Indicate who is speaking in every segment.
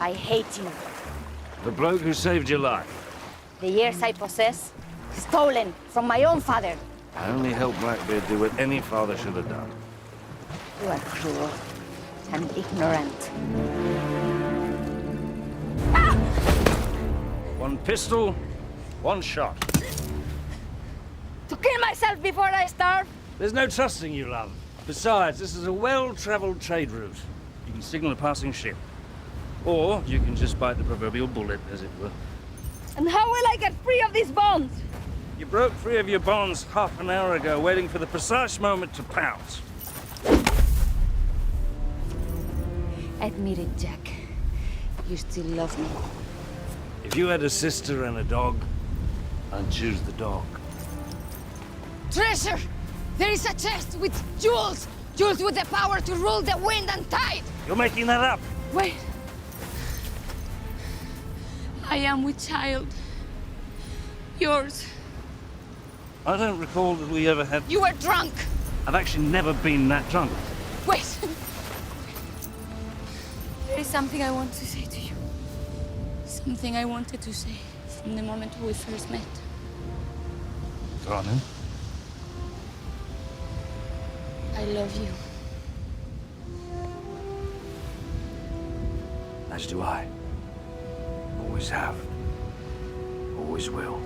Speaker 1: I hate you.
Speaker 2: The bloke who saved your life.
Speaker 1: The years I possess, stolen from my own father.
Speaker 2: I only helped Blackbeard do what any father should have done.
Speaker 1: You are cruel and ignorant.
Speaker 2: One pistol, one shot.
Speaker 1: To kill myself before I starve?
Speaker 2: There's no trusting you, love. Besides, this is a well-traveled trade route. You can signal a passing ship. Or you can just bite the proverbial bullet, as it were.
Speaker 1: And how will I get free of these bonds?
Speaker 2: You broke free of your bonds half an hour ago, waiting for the precise moment to pounce.
Speaker 1: Admit it, Jack. You still love me.
Speaker 2: If you had a sister and a dog, I'd choose the dog.
Speaker 3: Treasure! There is a chest with jewels! Jewels with the power to rule the wind and tide!
Speaker 2: You're making that up!
Speaker 3: Wait. I am with child. Yours.
Speaker 2: I don't recall that we ever had...
Speaker 3: You were drunk!
Speaker 2: I've actually never been that drunk.
Speaker 3: Wait! There is something I want to say to you. Something I wanted to say from the moment we first met.
Speaker 2: Go on, then.
Speaker 3: I love you.
Speaker 2: As do I. Always have. Always will.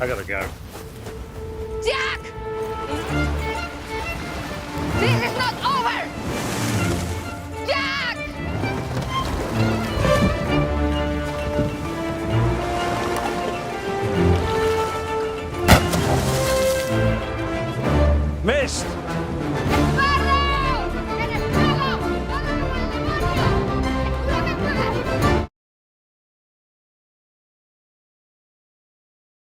Speaker 2: I gotta go.
Speaker 3: Jack! This is not over! Jack!
Speaker 2: Missed!